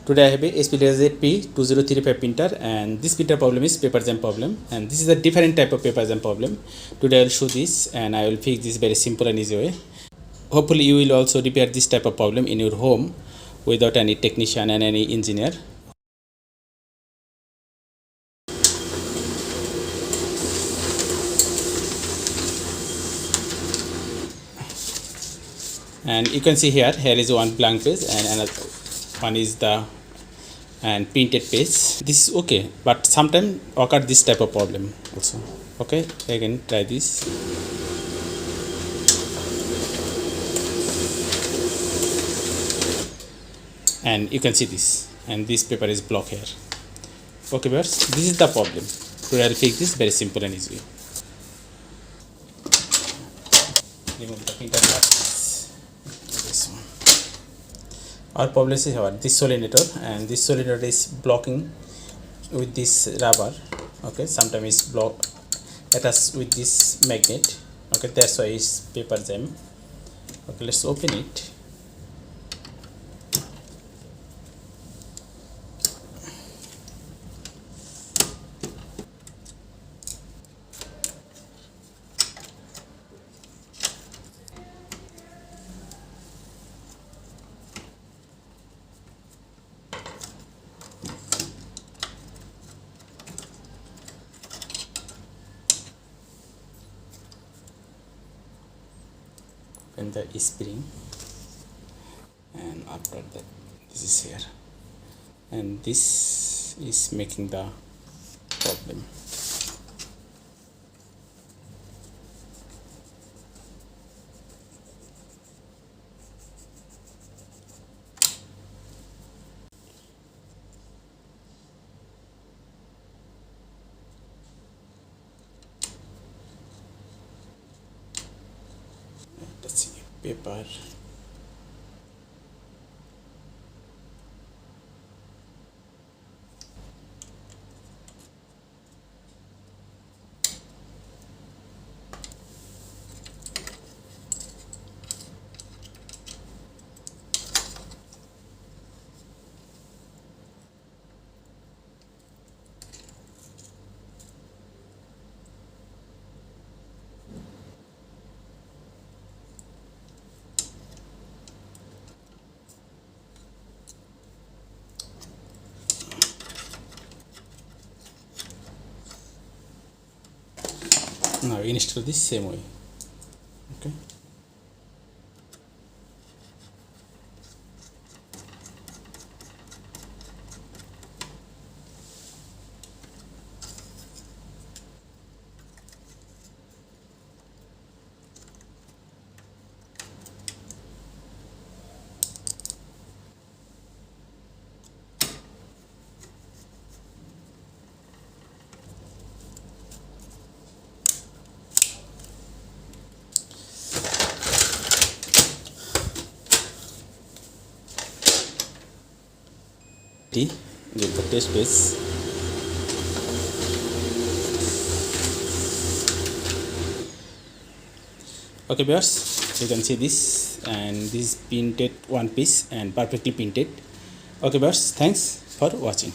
Today I have a HP ZP 2035 printer, and this printer problem is paper jam problem, and this is a different type of paper jam problem. Today I will show this and I will fix this very simple and easy way. Hopefully you will also repair this type of problem in your home without any technician and any engineer. And you can see here is one blank page and another one is the printed page. This is okay, but sometimes occur this type of problem also. Okay, again try this. And you can see this, and this paper is blocked here. Okay viewers, this is the problem. Today I will fix this very simple and easy. Remove the printer parts. This one. Our problem is here this solenoid, and this solenoid is blocking with this rubber. Okay, sometimes it's blocked attached with this magnet. Okay, that's why it's paper jam. Okay, let's open it. And the spring, and after that this is here, and this is making the problem. Let's see, paper. Now install this same way. Okay. Give the test page. Okay viewers, you can see this, and this printed one piece and perfectly printed. Okay viewers, thanks for watching.